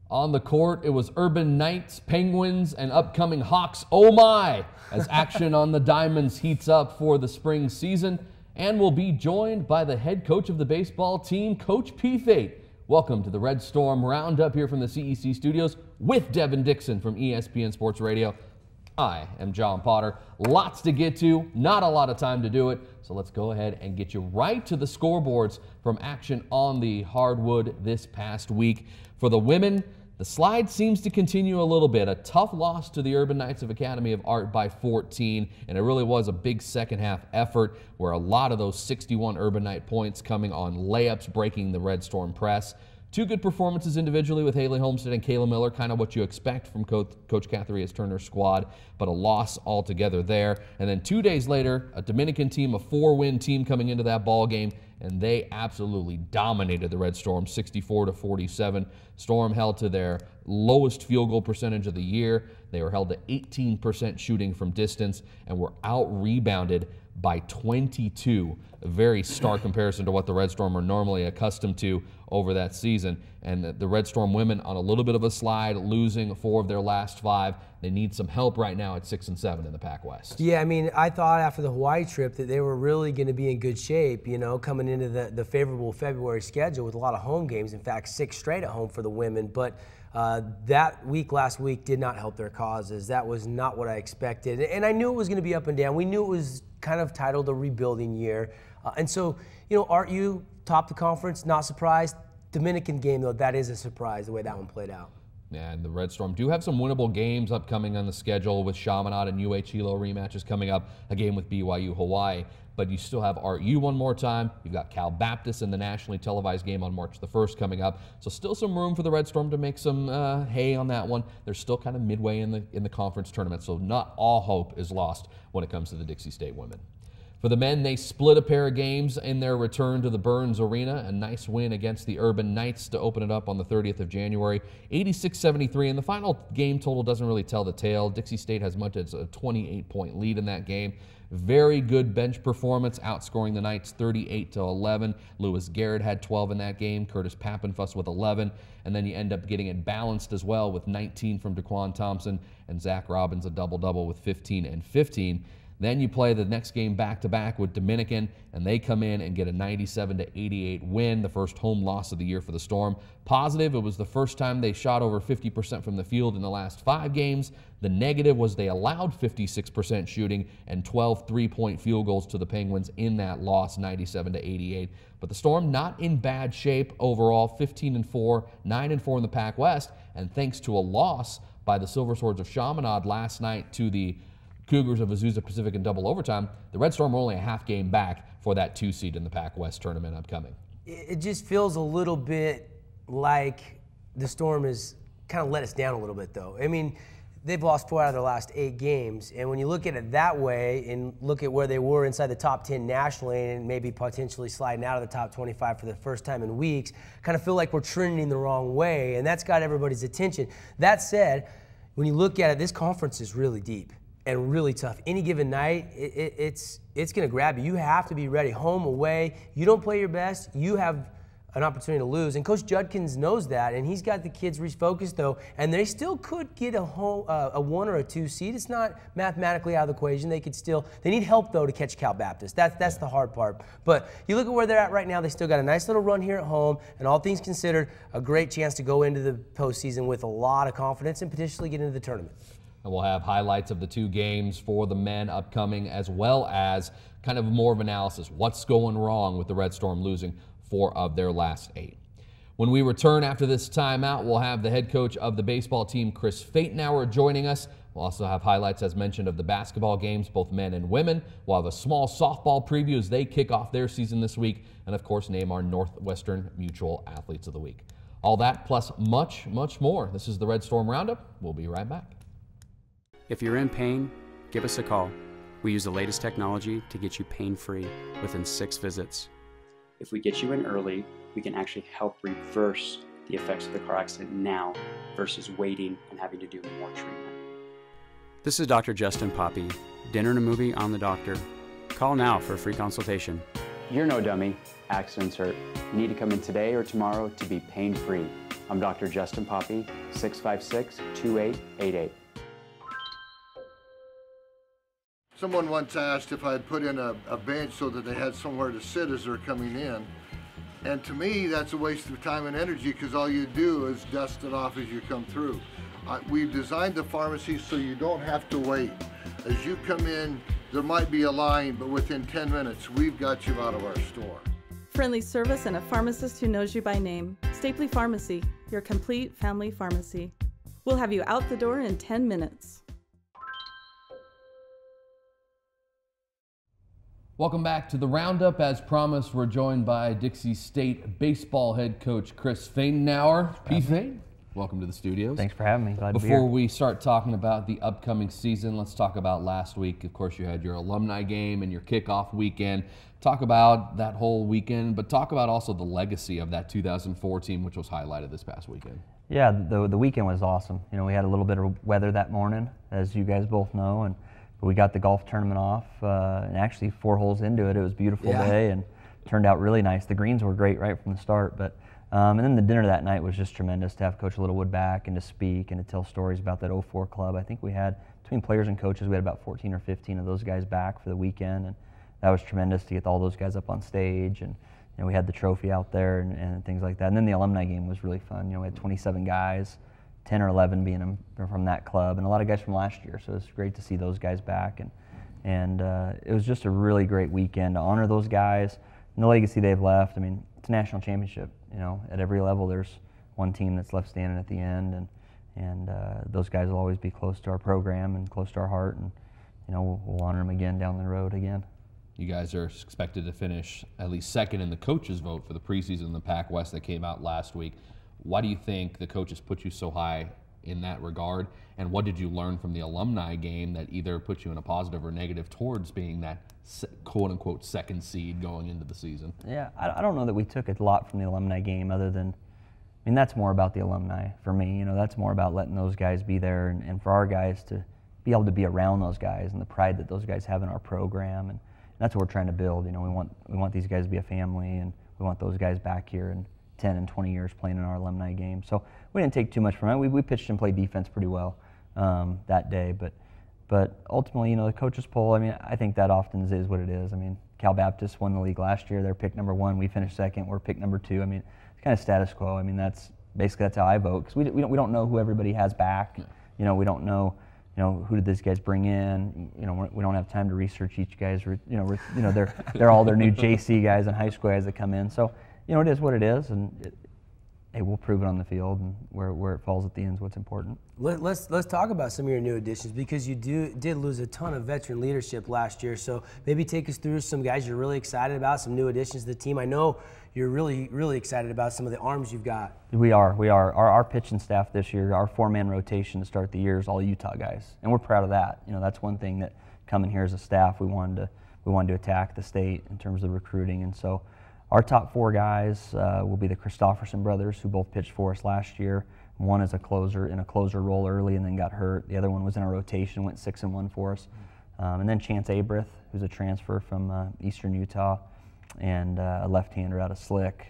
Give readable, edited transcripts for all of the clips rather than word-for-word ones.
On the court, it was Urban Knights, Penguins, and upcoming Hawks. Oh my! As action on the Diamonds heats up for the spring season. And we'll be joined by the head coach of the baseball team, Coach P-Fate. Welcome to the Red Storm Roundup here from the CEC studios with Devin Dixon from ESPN Sports Radio. I am John Potter. Lots to get to, not a lot of time to do it, so let's go ahead and get you right to the scoreboards from action on the hardwood this past week. For the women, the slide seems to continue a little bit. A tough loss to the Urban Knights of Academy of Art by 14, and it really was a big second half effort where a lot of those 61 Urban Knight points coming on layups, breaking the Red Storm press. Two good performances individually with Haley Homestead and Kayla Miller, kind of what you expect from Coach Catherias Turner's squad, but a loss altogether there. And then 2 days later, a Dominican team, a 4-win team coming into that ball game, and they absolutely dominated the Red Storm, 64-47. Storm held to their lowest field goal percentage of the year. They were held to 18% shooting from distance and were out-rebounded by 22. A very stark comparison to what the Red Storm are normally accustomed to over that season. And the Red Storm women on a little bit of a slide, losing 4 of their last 5. They need some help right now at 6 and 7 in the Pac West. Yeah, I mean, I thought after the Hawaii trip that they were really going to be in good shape, you know, coming into the favorable February schedule with a lot of home games. In fact, 6 straight at home for the women. But that week last week did not help their causes. That was not what I expected. And I knew it was going to be up and down. We knew it was kind of titled a rebuilding year. And so, you know, RU topped the conference, not surprised. Dominican game, though, that is a surprise, the way that one played out. Yeah, and the Red Storm do have some winnable games upcoming on the schedule with Chaminade and UH Hilo rematches coming up, a game with BYU Hawaii. But you still have RU one more time. You've got Cal Baptist in the nationally televised game on March the 1st coming up. So still some room for the Red Storm to make some hay on that one. They're still kind of midway in the conference tournament, so not all hope is lost when it comes to the Dixie State women. For the men, they split a pair of games in their return to the Burns Arena. A nice win against the Urban Knights to open it up on the 30th of January, 86-73. And the final game total doesn't really tell the tale. Dixie State has much as a 28-point lead in that game. Very good bench performance, outscoring the Knights 38-11. Lewis Garrett had 12 in that game. Curtis Pappenfuss with 11. And then you end up getting it balanced as well with 19 from Daquan Thompson and Zach Robbins, a double-double with 15 and 15. Then you play the next game back-to-back with Dominican, and they come in and get a 97-88 win, the first home loss of the year for the Storm. Positive, it was the first time they shot over 50% from the field in the last 5 games. The negative was they allowed 56% shooting and 12 three-point field goals to the Penguins in that loss, 97-88. But the Storm not in bad shape overall, 15-4, 9-4 in the Pac West, and thanks to a loss by the Silver Swords of Chaminade last night to the Cougars of Azusa Pacific in double overtime, the Red Storm are only a half game back for that 2 seed in the Pac West tournament upcoming. It just feels a little bit like the Storm has kind of let us down a little bit, though. I mean, they've lost 4 out of their last 8 games, and when you look at it that way and look at where they were inside the top 10 nationally and maybe potentially sliding out of the top 25 for the first time in weeks, kind of feel like we're trending the wrong way, and that's got everybody's attention. That said, when you look at it, this conference is really deep and really tough. Any given night, it's going to grab you. You have to be ready, home, away. You don't play your best, you have an opportunity to lose. And Coach Judkins knows that, and he's got the kids refocused, though, and they still could get a 1 or a 2 seed. It's not mathematically out of the equation. They need help, though, to catch Cal Baptist. That's the hard part. But you look at where they're at right now, they still got a nice little run here at home, and all things considered, a great chance to go into the postseason with a lot of confidence and potentially get into the tournament. And we'll have highlights of the 2 games for the men upcoming, as well as kind of more of analysis. What's going wrong with the Red Storm losing 4 of their last 8? When we return after this timeout, we'll have the head coach of the baseball team, Chris Fatenauer, joining us. We'll also have highlights, as mentioned, of the basketball games, both men and women. We'll have a small softball preview as they kick off their season this week, and of course, name our Northwestern Mutual Athletes of the Week. All that plus much, much more. This is the Red Storm Roundup. We'll be right back. If you're in pain, give us a call. We use the latest technology to get you pain-free within 6 visits. If we get you in early, we can actually help reverse the effects of the car accident now versus waiting and having to do more treatment. This is Dr. Justin Poppy. Dinner and a movie on the doctor. Call now for a free consultation. You're no dummy. Accidents hurt. You need to come in today or tomorrow to be pain-free. I'm Dr. Justin Poppy, 656-2888. Someone once asked if I'd put in a bench so that they had somewhere to sit as they're coming in. And to me, that's a waste of time and energy because all you do is dust it off as you come through. We've designed the pharmacy so you don't have to wait. As you come in, there might be a line, but within 10 minutes, we've got you out of our store. Friendly service and a pharmacist who knows you by name. Stapley Pharmacy, your complete family pharmacy. We'll have you out the door in 10 minutes. Welcome back to the Roundup. As promised, we're joined by Dixie State baseball head coach Chris Fadenauer. P-Fade, welcome to the studios. Thanks for having me. Glad to be here. Before we start talking about the upcoming season, let's talk about last week. Of course, you had your alumni game and your kickoff weekend. Talk about that whole weekend, but talk about also the legacy of that 2004 team, which was highlighted this past weekend. Yeah, the weekend was awesome. You know, we had a little bit of weather that morning, as you guys both know, but we got the golf tournament off, and actually 4 holes into it, it was a beautiful day and turned out really nice. The greens were great right from the start, but and then the dinner that night was just tremendous to have Coach Littlewood back and to speak and to tell stories about that 04 club. I think we had, between players and coaches, we had about 14 or 15 of those guys back for the weekend, and that was tremendous to get all those guys up on stage, and you know, we had the trophy out there and things like that. And then the alumni game was really fun. You know, we had 27 guys, 10 or 11 being from that club, and a lot of guys from last year. So it was great to see those guys back, and it was just a really great weekend to honor those guys and the legacy they've left. I mean, it's a national championship. You know, at every level, there's one team that's left standing at the end, and those guys will always be close to our program and close to our heart, and you know, we'll honor them again down the road again. You guys are expected to finish at least second in the coaches' vote for the preseason in the Pac West that came out last week. Why do you think the coaches put you so high in that regard? And what did you learn from the alumni game that either put you in a positive or negative towards being that quote-unquote second seed going into the season? Yeah, I don't know that we took a lot from the alumni game other than, I mean, that's more about the alumni for me. You know, that's more about letting those guys be there and for our guys to be able to be around those guys and the pride that those guys have in our program. And that's what we're trying to build. You know, we want these guys to be a family, and we want those guys back here in 10 and 20 years playing in our alumni game. So we didn't take too much from it. We pitched and played defense pretty well that day, but ultimately, you know, the coaches poll, I mean, I think that often is what it is. I mean, Cal Baptist won the league last year. They're pick number 1. We finished second. We're pick number 2. I mean, it's kind of status quo. I mean, that's how I vote, because we don't know who everybody has back. You know, we don't know. You know, who did these guys bring in? You know, we don't have time to research each guy's. They're all their new JC guys and high school guys that come in. So, you know, it is what it is, and we'll prove it on the field, and where it falls at the end is what's important. Let's talk about some of your new additions, because you did lose a ton of veteran leadership last year. So maybe take us through some guys you're really excited about, some new additions to the team. I know you're really, really excited about some of the arms you've got. We are. Our pitching staff this year, our 4-man rotation to start the year is all Utah guys, and we're proud of that. You know, that's one thing that coming here as a staff, we wanted to attack the state in terms of recruiting, and so our top 4 guys will be the Christofferson brothers, who both pitched for us last year. One is a closer in a closer role early and then got hurt. The other one was in a rotation, went 6-1 for us. And then Chance Abreth, who's a transfer from Eastern Utah, and a left-hander out of Slick,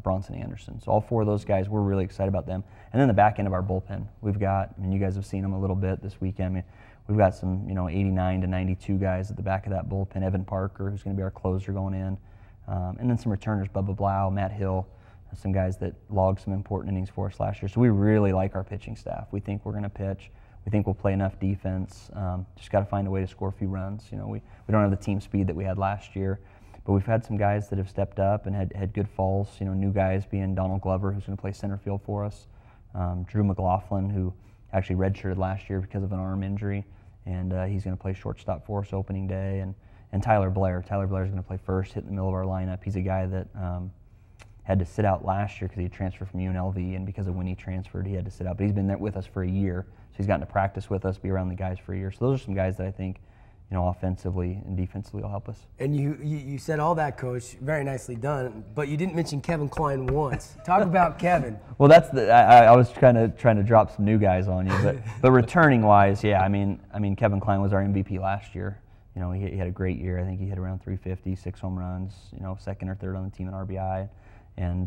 Bronson Anderson. So all 4 of those guys, we're really excited about them. And then the back end of our bullpen, we've got, I mean, you guys have seen them a little bit this weekend. I mean, we've got some, you know, 89 to 92 guys at the back of that bullpen. Evan Parker, who's going to be our closer going in. And then some returners, Bubba Blau, Matt Hill, some guys that logged some important innings for us last year. So we really like our pitching staff. We think we're going to pitch. We think we'll play enough defense. Just got to find a way to score a few runs. You know, we don't have the team speed that we had last year, but we've had some guys that have stepped up and had good falls. You know, new guys being Donald Glover, who's going to play center field for us. Drew McLaughlin, who actually redshirted last year because of an arm injury, and he's going to play shortstop for us opening day. And Tyler Blair. Tyler Blair is going to play first, hit in the middle of our lineup. He's a guy that had to sit out last year because he transferred from UNLV, and because of when he transferred, he had to sit out. But he's been there with us for a year, so he's gotten to practice with us, be around the guys for a year. So those are some guys that I think, you know, offensively and defensively will help us. And you said all that, Coach. Very nicely done. But you didn't mention Kevin Klein once. Talk about Kevin. Well, that's I was trying to drop some new guys on you, but returning wise, yeah. I mean Kevin Klein was our MVP last year. You know, he had a great year. I think he hit around 350, 6 home runs, you know, second or third on the team in RBI. And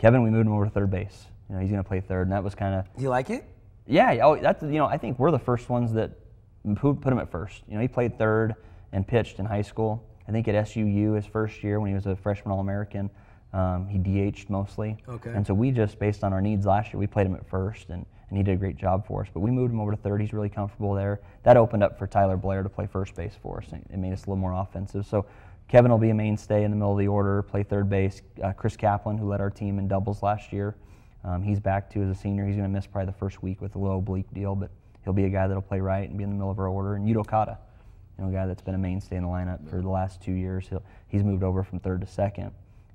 Kevin, we moved him over to third base. You know, he's going to play third, and that was kind of. Do you like it? Yeah. Oh, that's, you know, I think we're the first ones that put him at first. You know, he played third and pitched in high school. I think at SUU his first year when he was a freshman All-American, he DH'd mostly. Okay. And so we just, based on our needs last year, we played him at first, and he did a great job for us. But we moved him over to third. He's really comfortable there. That opened up for Tyler Blair to play first base for us. It made us a little more offensive. So Kevin will be a mainstay in the middle of the order, play third base. Chris Kaplan, who led our team in doubles last year, he's back too as a senior. He's going to miss probably the first week with a little oblique deal, but he'll be a guy that'll play right and be in the middle of our order. And Yuto Kata, you know, a guy that's been a mainstay in the lineup for the last 2 years. He's moved over from third to second.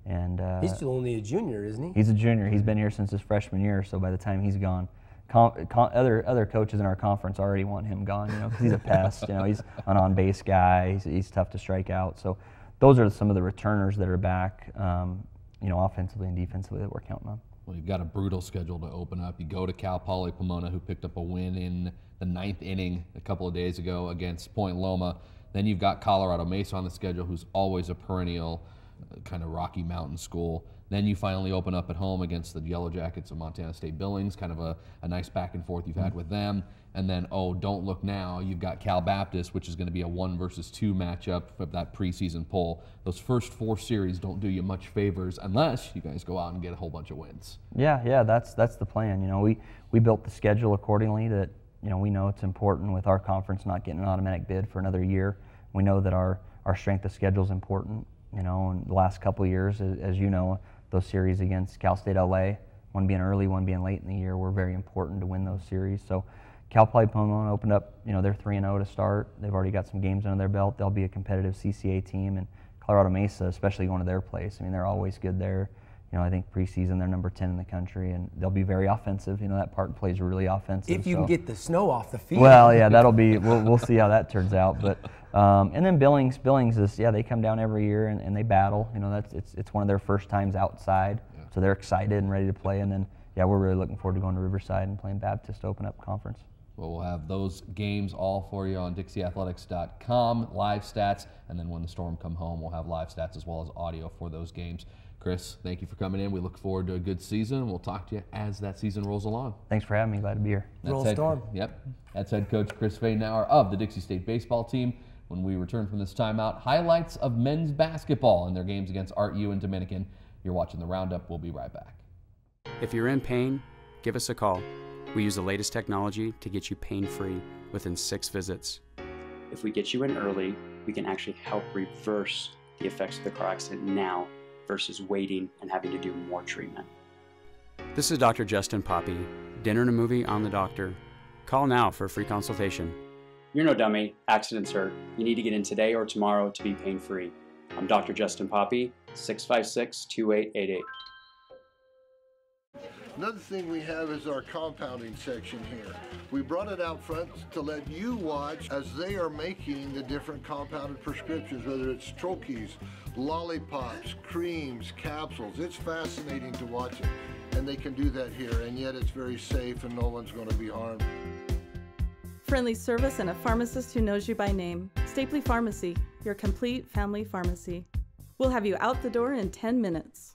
And he's still only a junior, isn't he? He's a junior. He's been here since his freshman year, so by the time he's gone, other coaches in our conference already want him gone, you know, because he's a pest. You know, he's an on-base guy. He's tough to strike out. So those are some of the returners that are back, you know, offensively and defensively that we're counting on. Well, you've got a brutal schedule to open up. You go to Cal Poly Pomona, who picked up a win in the 9th inning a couple of days ago against Point Loma. Then you've got Colorado Mesa on the schedule, who's always a perennial kind of Rocky Mountain school. Then you finally open up at home against the Yellow Jackets of Montana State Billings, kind of a nice back and forth you've had with them. And then, oh, don't look now, you've got Cal Baptist, which is going to be a 1 versus 2 matchup of that preseason poll. Those first 4 series don't do you much favors unless you guys go out and get a whole bunch of wins. Yeah, that's the plan. You know, we built the schedule accordingly that, you know, we know it's important with our conference not getting an automatic bid for another year. We know that our strength of schedule is important. You know, in the last couple of years, as you know, those series against Cal State LA, one being early, one being late in the year, were very important to win those series. So Cal Poly Pomona opened up, you know, they're 3-0 to start. They've already got some games under their belt. They'll be a competitive CCA team. And Colorado Mesa, especially going to their place, I mean, they're always good there. You know, I think preseason they're number 10 in the country, and they'll be very offensive. You know, that park plays really offensive. If you can get the snow off the field. Well, yeah, that'll be, we'll see how that turns out. But and then Billings is, yeah, they come down every year and they battle. You know, it's one of their first times outside, so they're excited and ready to play. And then, yeah, we're really looking forward to going to Riverside and playing Baptist to open up conference. Well, we'll have those games all for you on DixieAthletics.com, live stats, and then when the Storm come home, we'll have live stats as well as audio for those games. Chris, thank you for coming in. We look forward to a good season. We'll talk to you as that season rolls along. Thanks for having me. Glad to be here. Roll Storm. Yep. That's head coach Chris Fadenauer of the Dixie State baseball team. When we return from this timeout, highlights of men's basketball and their games against RU and Dominican. You're watching the Roundup. We'll be right back. If you're in pain, give us a call. We use the latest technology to get you pain-free within 6 visits. If we get you in early, we can actually help reverse the effects of the car accident now versus waiting and having to do more treatment. This is Dr. Justin Poppy. Dinner and a movie on the doctor. Call now for a free consultation. You're no dummy. Accidents hurt. You need to get in today or tomorrow to be pain-free. I'm Dr. Justin Poppy, 656-2888. Another thing we have is our compounding section here. We brought it out front to let you watch as they are making the different compounded prescriptions, whether it's troches, lollipops, creams, capsules. It's fascinating to watch it, and they can do that here, and yet it's very safe and no one's going to be harmed. Friendly service and a pharmacist who knows you by name. Stapley Pharmacy, your complete family pharmacy. We'll have you out the door in 10 minutes.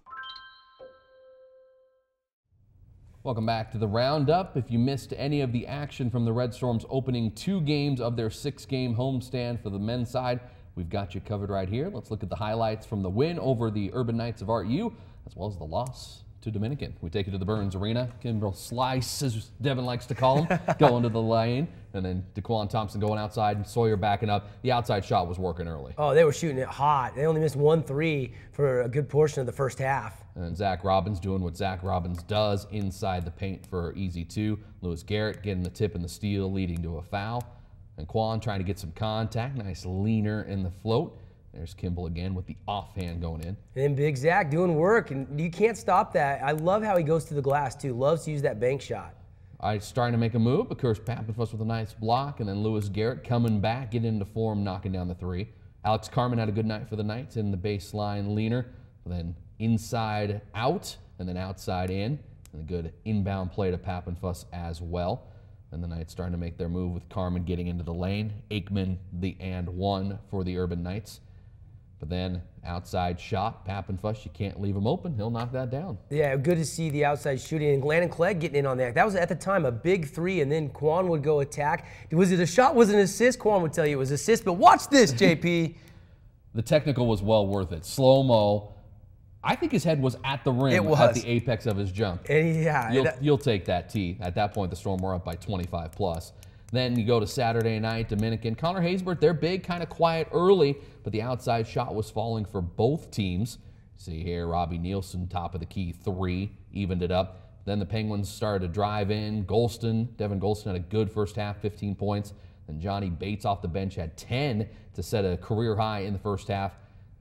Welcome back to the Roundup. If you missed any of the action from the Red Storm's opening 2 games of their 6-game homestand for the men's side, we've got you covered right here. Let's look at the highlights from the win over the Urban Knights of RU, as well as the loss to Dominican. We take you to the Burns Arena. Kimbrel Slice, as Devin likes to call him, going to the lane. And then DeQuan Thompson going outside and Sawyer backing up. The outside shot was working early. Oh, they were shooting it hot. They only missed 1 3 for a good portion of the first half. And Zach Robbins doing what Zach Robbins does inside the paint for easy 2. Lewis Garrett getting the tip and the steal, leading to a foul. And Quan trying to get some contact. Nice leaner in the float. There's Kimball again with the offhand going in. And then Big Zach doing work, and you can't stop that. I love how he goes to the glass, too. Loves to use that bank shot. Starting to make a move. Of course, Pappenfuss with a nice block, and then Lewis Garrett coming back, getting into form, knocking down the 3. Alex Carmen had a good night for the Knights in the baseline leaner. Then inside out, and then outside in. And a good inbound play to Pappenfuss as well. And the Knights starting to make their move with Carmen getting into the lane. Aikman the and 1 for the Urban Knights. But then outside shot, Pappenfuss, you can't leave him open. He'll knock that down. Yeah, good to see the outside shooting. And Landon Clegg getting in on that. That was, at the time, a big three, and then Quan would go attack. Was it a shot? Was it an assist? Quan would tell you it was assist. But watch this, JP. The technical was well worth it. Slow-mo. I think his head was at the rim at the apex of his jump. And yeah. You'll take that tee. At that point, the Storm were up by 25 plus. Then you go to Saturday night, Dominican. Connor Haysbert, they're big, kind of quiet early, but the outside shot was falling for both teams. See here, Robbie Nielsen, top of the key, 3, evened it up. Then the Penguins started to drive in. Devin Golston had a good first half, 15 points. Then Johnny Bates off the bench had 10 to set a career high in the first half.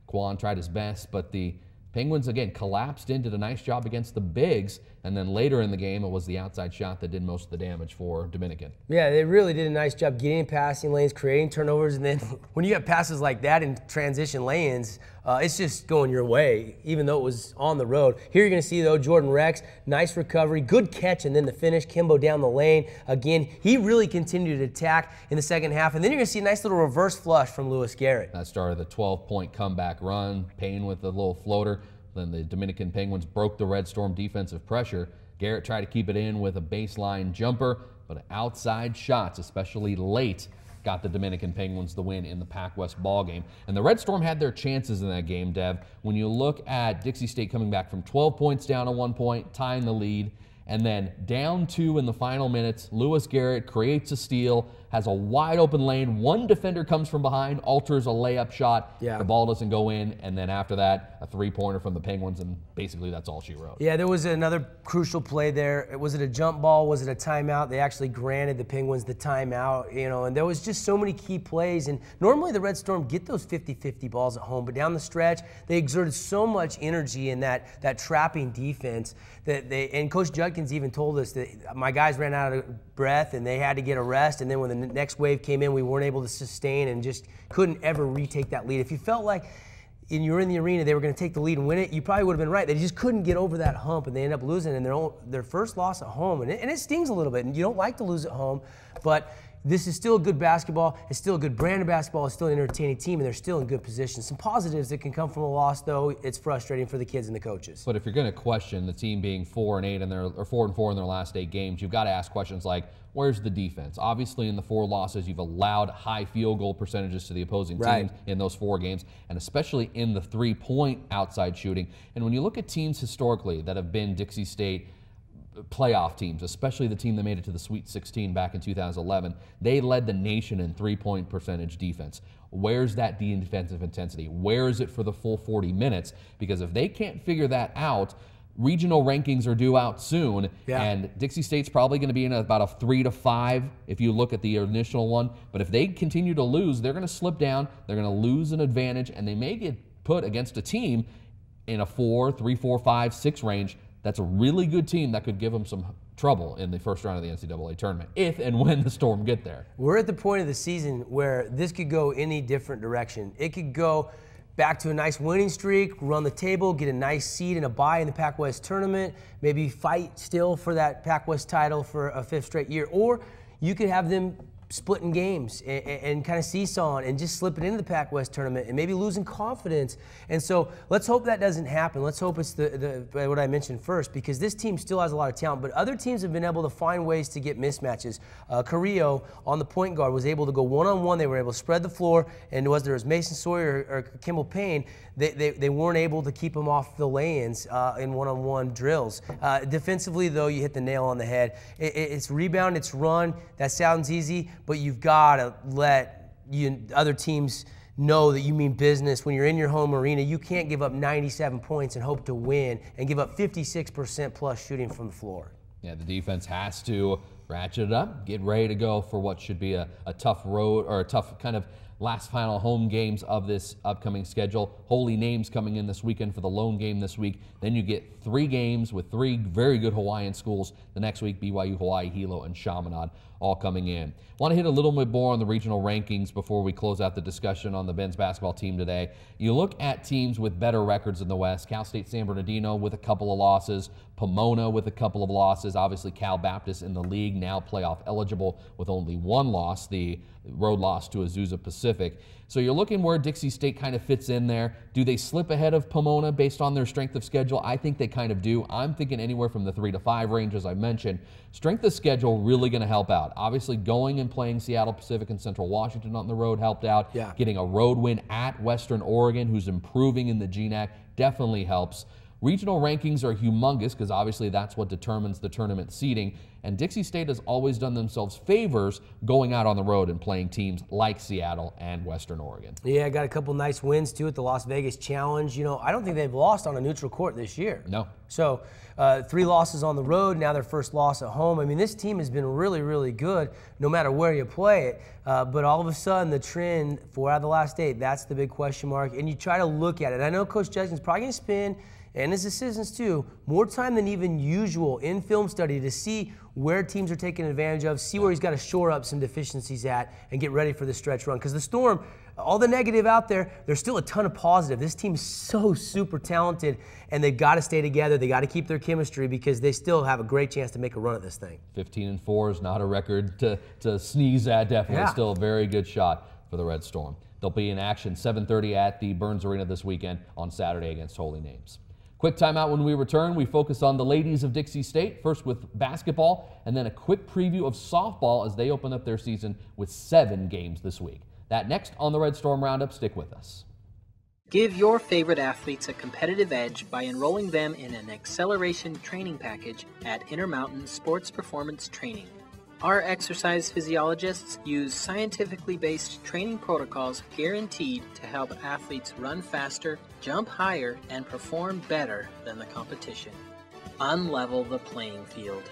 Quan tried his best, but the Penguins, again, collapsed in, did a nice job against the bigs, and then later in the game, it was the outside shot that did most of the damage for Dominican. Yeah, they really did a nice job getting in passing lanes, creating turnovers, and then when you have passes like that in transition lanes, it's just going your way, even though it was on the road. Here you're going to see, though, Jordan Rex, nice recovery, good catch, and then the finish, Kimbo down the lane. Again, he really continued to attack in the second half, and then you're going to see a nice little reverse flush from Lewis Garrett. That started the 12-point comeback run, Payne with a little floater. Then the Dominican Penguins broke the Red Storm defensive pressure. Garrett tried to keep it in with a baseline jumper, but outside shots, especially late, got the Dominican Penguins the win in the Pac-West ballgame. And the Red Storm had their chances in that game, Dev. When you look at Dixie State coming back from 12 points down to 1 point, tying the lead, and then down 2 in the final minutes, Lewis Garrett creates a steal, has a wide open lane. One defender comes from behind, alters a layup shot. Yeah. The ball doesn't go in, and then after that, a 3-pointer from the Penguins, and basically that's all she wrote. Yeah, there was another crucial play there. Was it a jump ball? Was it a timeout? They actually granted the Penguins the timeout, and there was just so many key plays. And normally the Red Storm get those 50-50 balls at home, but down the stretch, they exerted so much energy in that trapping defense and Coach Judkins even told us that my guys ran out of breath and they had to get a rest, and then when the next wave came in, we weren't able to sustain and just couldn't ever retake that lead. If you felt like and you were in the arena, they were going to take the lead and win it, you probably would have been right. They just couldn't get over that hump, and they ended up losing in their first loss at home. And it stings a little bit, and you don't like to lose at home, but this is still good basketball. It's still a good brand of basketball. It's still an entertaining team, and they're still in good position. Some positives that can come from a loss, though. It's frustrating for the kids and the coaches. But if you're going to question the team being 4-8 or 4-4 in their last 8 games, you've got to ask questions like, where's the defense? Obviously, in the 4 losses, you've allowed high field goal percentages to the opposing teams in those 4 games, and especially in the 3-point outside shooting. And when you look at teams historically that have been Dixie State playoff teams, especially the team that made it to the Sweet 16 back in 2011, they led the nation in 3-point percentage defense. Where's that defensive intensity? Where is it for the full 40 minutes? Because if they can't figure that out, regional rankings are due out soon, and Dixie State's probably going to be in about a 3 to 5 if you look at the initial one. But if they continue to lose, they're going to slip down, they're going to lose an advantage, and they may get put against a team in a 3, 4, 5, 6 range. That's a really good team that could give them some trouble in the first round of the NCAA tournament, if and when the Storm get there. We're at the point of the season where this could go any different direction. It could go back to a nice winning streak, run the table, get a nice seed and a bye in the Pac-West tournament, maybe fight still for that Pac-West title for a 5th straight year, or you could have them splitting games and kind of seesawing and just slipping into the Pac-West tournament and maybe losing confidence. And so let's hope that doesn't happen. Let's hope it's what I mentioned first, because this team still has a lot of talent, but other teams have been able to find ways to get mismatches. Carrillo on the point guard was able to go one-on-one. They were able to spread the floor, and whether it was Mason Sawyer or Kimball Payne, they weren't able to keep them off the lay-ins in one-on-one drills. Defensively, though, you hit the nail on the head. It's rebound, it's run. That sounds easy, but you've got to let other teams know that you mean business. When you're in your home arena, you can't give up 97 points and hope to win and give up 56% plus shooting from the floor. Yeah, the defense has to ratchet it up, get ready to go for what should be a tough road, or a tough kind of last final home games of this upcoming schedule. Holy Names coming in this weekend for the lone game this week. Then you get 3 games with 3 very good Hawaiian schools. The next week, BYU, Hawaii, Hilo, and Chaminade all coming in. Want to hit a little bit more on the regional rankings before we close out the discussion on the men's basketball team today. You look at teams with better records in the West. Cal State San Bernardino with a couple of losses. Pomona with a couple of losses. Obviously, Cal Baptist in the league now playoff eligible with only one loss, the road loss to Azusa Pacific. So you're looking where Dixie State kind of fits in there. Do they slip ahead of Pomona based on their strength of schedule? I think they kind of do. I'm thinking anywhere from the 3 to 5 range, as I mentioned. Strength of schedule really going to help out. Obviously, going and playing Seattle Pacific and Central Washington on the road helped out. Yeah. Getting a road win at Western Oregon, who's improving in the GNAC, definitely helps. Regional rankings are humongous because obviously that's what determines the tournament seeding, and Dixie State has always done themselves favors going out on the road and playing teams like Seattle and Western Oregon. Yeah, got a couple nice wins too at the Las Vegas Challenge. You know, I don't think they've lost on a neutral court this year. No. So 3 losses on the road, now their first loss at home. I mean, this team has been really, really good no matter where you play it. But all of a sudden, the trend 4 out of the last 8, that's the big question mark. And you try to look at it. I know Coach Judson's probably going to spend, and his assistants too, more time than even usual in film study to see where teams are taking advantage of, see where he's got to shore up some deficiencies at, and get ready for the stretch run. Because the Storm, all the negative out there, there's still a ton of positive. This team is so super talented, and they've got to stay together. They got to keep their chemistry because they still have a great chance to make a run at this thing. 15-4 is not a record to sneeze at. Definitely, Yeah. Still a very good shot for the Red Storm. They'll be in action 7:30 at the Burns Arena this weekend on Saturday against Holy Names. Quick timeout. When we return, we focus on the ladies of Dixie State, first with basketball, and then a quick preview of softball as they open up their season with 7 games this week. That next on the Red Storm Roundup. Stick with us. Give your favorite athletes a competitive edge by enrolling them in an acceleration training package at Intermountain Sports Performance Training. Our exercise physiologists use scientifically based training protocols guaranteed to help athletes run faster, jump higher, and perform better than the competition. Unlevel the playing field.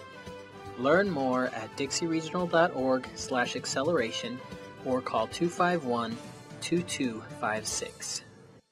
Learn more at dixieregional.org/acceleration or call 251-2256.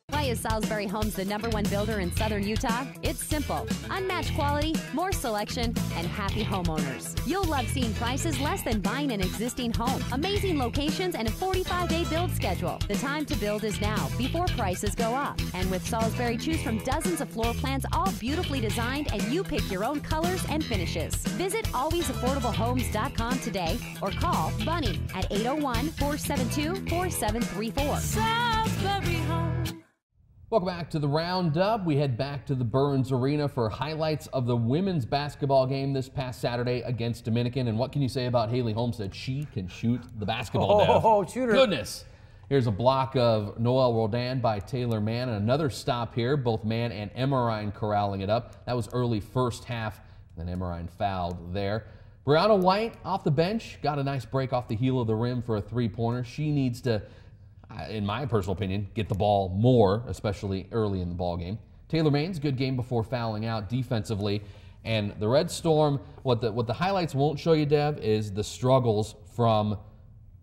Why is Salisbury Homes the #1 builder in southern Utah? It's simple. Unmatched quality, more selection, and happy homeowners. You'll love seeing prices less than buying an existing home. Amazing locations and a 45-day build schedule. The time to build is now, before prices go up. And with Salisbury, choose from dozens of floor plans, all beautifully designed, and you pick your own colors and finishes. Visit alwaysaffordablehomes.com today or call Bunny at 801-472-4734. Salisbury Homes. Welcome back to the Roundup. We head back to the Burns Arena for highlights of the women's basketball game this past Saturday against Dominican. And what can you say about Haley Homestead? She can shoot the basketball, Dev. Oh, shoot her. Goodness. Here's a block of Noelle Roldan by Taylor Mann. And another stop here, both Mann and Emmerine corralling it up. That was early first half. Then Emmerine fouled there. Brianna White off the bench. Got a nice break off the heel of the rim for a three-pointer. She needs to, in my personal opinion, get the ball more, especially early in the ball game. Taylor Main's good game before fouling out defensively. And the Red Storm, what the highlights won't show you, Dev, is the struggles from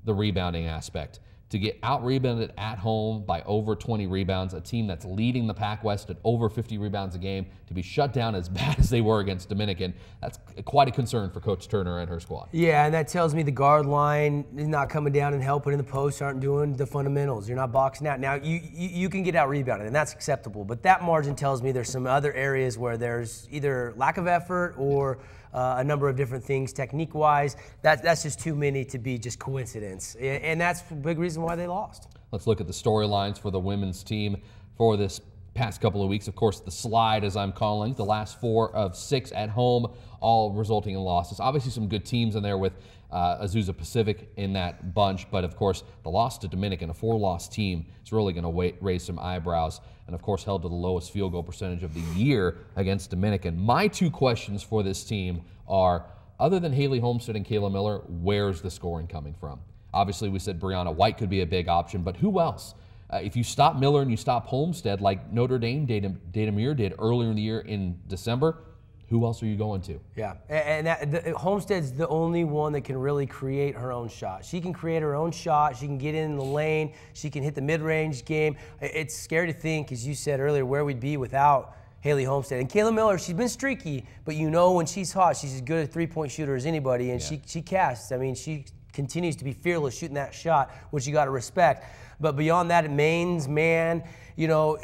the rebounding aspect. To get out-rebounded at home by over 20 rebounds, a team that's leading the Pac West at over 50 rebounds a game, to be shut down as bad as they were against Dominican, that's quite a concern for Coach Turner and her squad. Yeah, and that tells me the guard line is not coming down and helping in the post, aren't doing the fundamentals. You're not boxing out. Now, you can get out-rebounded, and that's acceptable, but that margin tells me there's some other areas where there's either lack of effort or a number of different things technique-wise. That's just too many to be just coincidence, and that's a big reason why they lost. Let's look at the storylines for the women's team for this past couple of weeks. Of course, the slide, as I'm calling, the last 4 of 6 at home, all resulting in losses. Obviously some good teams in there with Azusa Pacific in that bunch, but of course the loss to Dominican, a 4-loss team, is really going to raise some eyebrows, and of course held to the lowest field goal percentage of the year against Dominican. My 2 questions for this team are, other than Haley Homestead and Kayla Miller, where's the scoring coming from? Obviously we said Brianna White could be a big option, but who else? If you stop Miller and you stop Homestead like Notre Dame Data Muir did earlier in the year in December, who else are you going to? Yeah, and Homestead's the only one that can really create her own shot. She can create her own shot. She can get in the lane. She can hit the mid-range game. It's scary to think, as you said earlier, where we'd be without Haley Homestead. And Kayla Miller, she's been streaky, but you know when she's hot, she's as good a three-point shooter as anybody, and she casts. I mean, she continues to be fearless shooting that shot, which you got to respect. But beyond that, Maines, man, you know,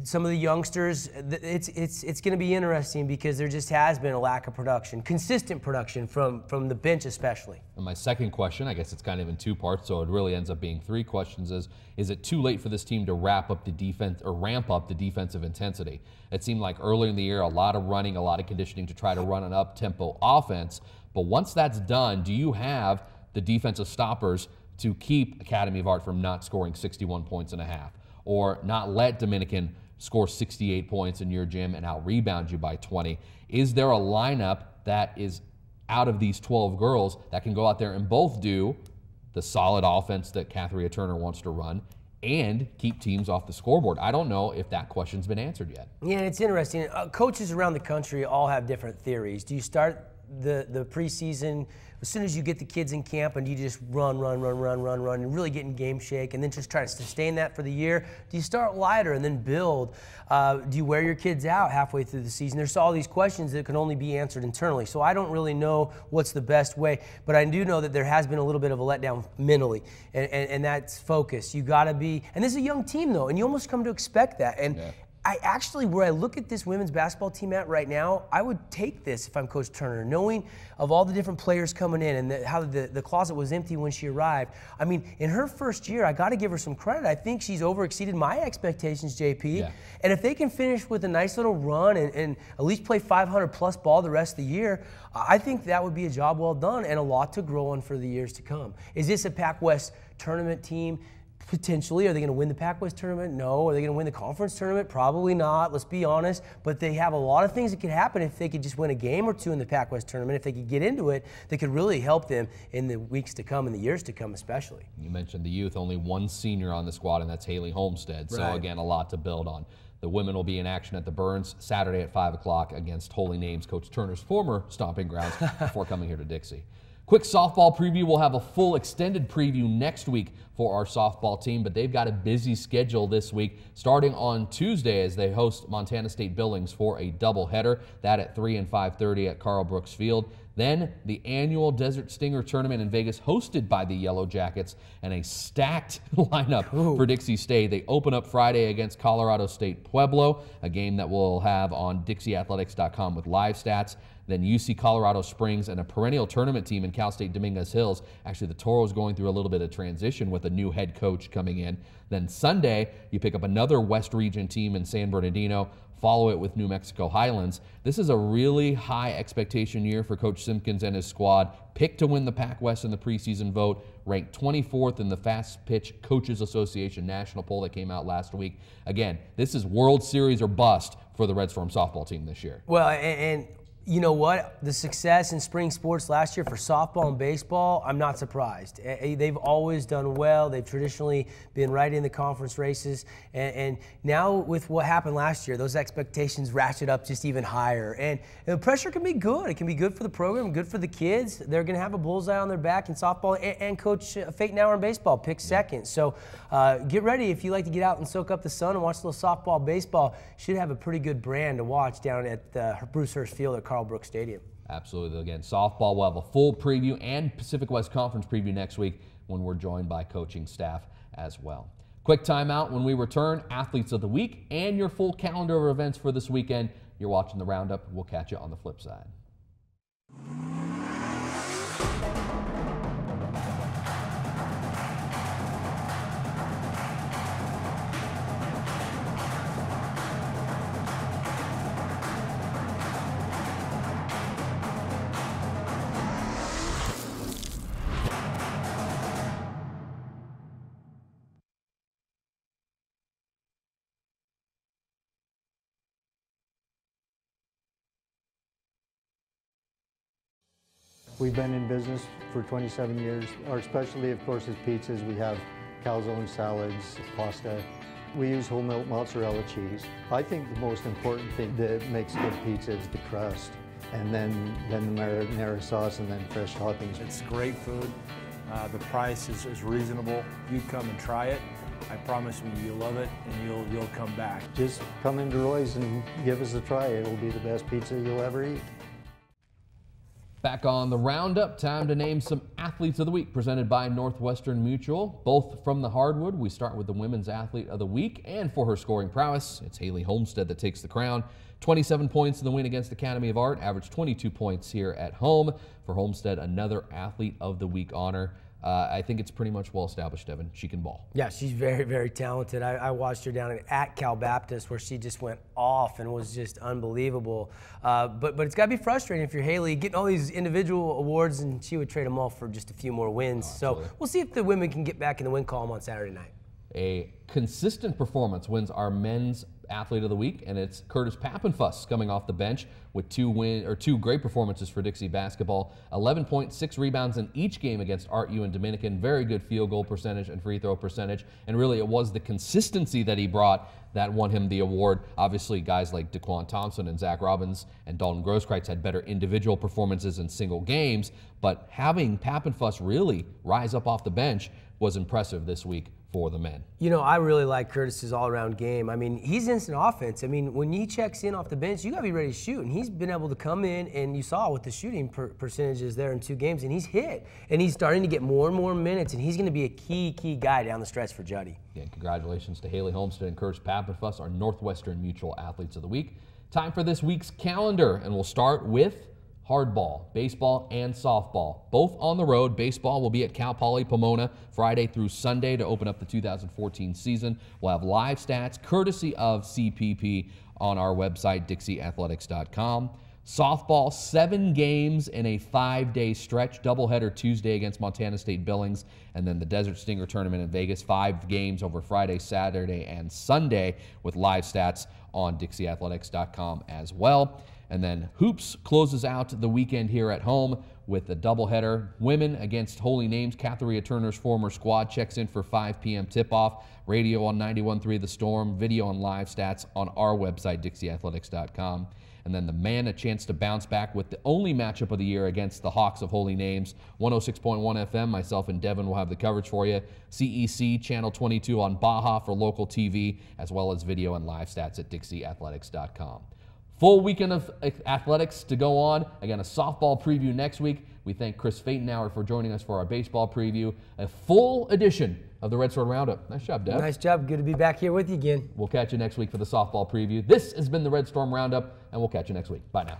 some of the youngsters, it's going to be interesting because there just has been a lack of production, consistent production from the bench especially. And my second question, I guess it's kind of in two parts, so it really ends up being three questions, is it too late for this team to ramp up the defensive intensity? It seemed like earlier in the year, a lot of running, a lot of conditioning to try to run an up-tempo offense. But once that's done, do you have the defensive stoppers to keep Academy of Art from not scoring 61 points and a half, or not let Dominican score 68 points in your gym and out-rebound you by 20? Is there a lineup that is out of these 12 girls that can go out there and both do the solid offense that Kathria Turner wants to run and keep teams off the scoreboard? I don't know if that question's been answered yet. Yeah, it's interesting. Coaches around the country all have different theories. Do you start the preseason as soon as you get the kids in camp and you just run and really get in game shape and then just try to sustain that for the year? Do you start lighter and then build? Do you wear your kids out halfway through the season? There's all these questions that can only be answered internally. So I don't really know what's the best way, but I do know that there has been a little bit of a letdown mentally, and that's focus. You got to be, and this is a young team though, and you almost come to expect that. And yeah. I actually, where I look at this women's basketball team at right now, I would take this if I'm Coach Turner, knowing of all the different players coming in and how the closet was empty when she arrived. I mean, in her first year, I got to give her some credit. I think she's overexceeded my expectations, JP. Yeah. And if they can finish with a nice little run and at least play 500-plus ball the rest of the year, I think that would be a job well done and a lot to grow on for the years to come. Is this a Pac-West tournament team? Potentially. Are they going to win the Pac-West tournament? No. Are they going to win the conference tournament? Probably not. Let's be honest. But they have a lot of things that could happen if they could just win a game or two in the Pac-West tournament. If they could get into it, that could really help them in the weeks to come and the years to come especially. You mentioned the youth. Only one senior on the squad, and that's Haley Homestead. So, again, a lot to build on. The women will be in action at the Burns Saturday at 5 o'clock against Holy Names, Coach Turner's former stomping grounds, before coming here to Dixie. Quick softball preview. We'll have a full extended preview next week for our softball team, but they've got a busy schedule this week, starting on Tuesday as they host Montana State Billings for a doubleheader. That at 3 and 5:30 at Carl Brooks Field. Then the annual Desert Stinger Tournament in Vegas, hosted by the Yellow Jackets, and a stacked lineup for Dixie State. They open up Friday against Colorado State Pueblo, a game that we'll have on DixieAthletics.com with live stats. Then UC Colorado Springs and a perennial tournament team in Cal State Dominguez Hills. Actually, the Toros going through a little bit of transition with a new head coach coming in. Then Sunday, you pick up another West Region team in San Bernardino. Follow it with New Mexico Highlands. This is a really high expectation year for Coach Simpkins and his squad. Picked to win the Pac-West in the preseason vote, ranked 24th in the Fast Pitch Coaches Association national poll that came out last week. Again, this is World Series or bust for the Red Storm softball team this year. Well, and you know what? The success in spring sports last year for softball and baseball, I'm not surprised. They've always done well. They've traditionally been right in the conference races. And now with what happened last year, those expectations ratchet up just even higher. And the pressure can be good. It can be good for the program, good for the kids. They're going to have a bullseye on their back in softball. And Coach Fatenauer in baseball picked second. So get ready if you like to get out and soak up the sun and watch a little softball, baseball. Should have a pretty good brand to watch down at Bruce Hurst Field at Carl Brooks Stadium. Absolutely. Again, softball will have a full preview and Pacific West Conference preview next week when we're joined by coaching staff as well. Quick timeout. When we return, Athletes of the Week and your full calendar of events for this weekend. You're watching the Roundup. We'll catch you on the flip side. We've been in business for 27 years. Our specialty, of course, is pizzas. We have calzone salads, pasta. We use whole milk mozzarella cheese. I think the most important thing that makes good pizza is the crust, and then the marinara sauce, and then fresh toppings. It's great food. The price is reasonable. You come and try it. I promise you, you'll love it, and you'll come back. Just come into Roy's and give us a try. It'll be the best pizza you'll ever eat. Back on the roundup, time to name some athletes of the week presented by Northwestern Mutual. Both from the hardwood, we start with the women's athlete of the week, and for her scoring prowess, it's Haley Homestead that takes the crown. 27 points in the win against Academy of Art, averaged 22 points here at home. For Homestead, another athlete of the week honor. I think it's pretty much well established, Devin. She can ball. Yeah, she's very, very talented. I watched her down at Cal Baptist where she just went off and was just unbelievable. But it's got to be frustrating if you're Haley getting all these individual awards, and she would trade them all for just a few more wins. So we'll see if the women can get back in the win column on Saturday night. A consistent performance wins our men's athlete of the week, and it's Curtis Pappenfuss coming off the bench with two great performances for Dixie basketball. 11.6 rebounds in each game against RU and Dominican. Very good field goal percentage and free throw percentage, and really it was the consistency that he brought that won him the award. Obviously, guys like DeQuan Thompson and Zach Robbins and Dalton Grosskreitz had better individual performances in single games, but having Pappenfuss really rise up off the bench was impressive this week for the men. You know, I really like Curtis's all-around game. I mean, he's instant offense. I mean, when he checks in off the bench, you got to be ready to shoot. And he's been able to come in, and you saw what the shooting percentages there in 2 games, and he's hit. And he's starting to get more and more minutes, and he's going to be a key guy down the stretch for Juddy. Yeah, congratulations to Haley Homestead and Curtis Pappenfuss, our Northwestern Mutual Athletes of the Week. Time for this week's calendar, and we'll start with hardball, baseball, and softball. Both on the road. Baseball will be at Cal Poly Pomona Friday through Sunday to open up the 2014 season. We'll have live stats courtesy of CPP on our website, dixieathletics.com. Softball, 7 games in a 5-day stretch. Doubleheader Tuesday against Montana State Billings, and then the Desert Stinger Tournament in Vegas. 5 games over Friday, Saturday, and Sunday with live stats on dixieathletics.com as well. And then hoops closes out the weekend here at home with a doubleheader. Women against Holy Names. Catherine Turner's former squad checks in for 5 p.m. tip-off. Radio on 91.3 The Storm. Video and live stats on our website, dixieathletics.com. And then the men, a chance to bounce back with the only matchup of the year against the Hawks of Holy Names. 106.1 FM, myself and Devin will have the coverage for you. CEC, Channel 22 on Baja for local TV, as well as video and live stats at dixieathletics.com. Full weekend of athletics to go on. Again, a softball preview next week. We thank Chris Fatenauer for joining us for our baseball preview. A full edition of the Red Storm Roundup. Nice job, Dev. Nice job. Good to be back here with you again. We'll catch you next week for the softball preview. This has been the Red Storm Roundup, and we'll catch you next week. Bye now.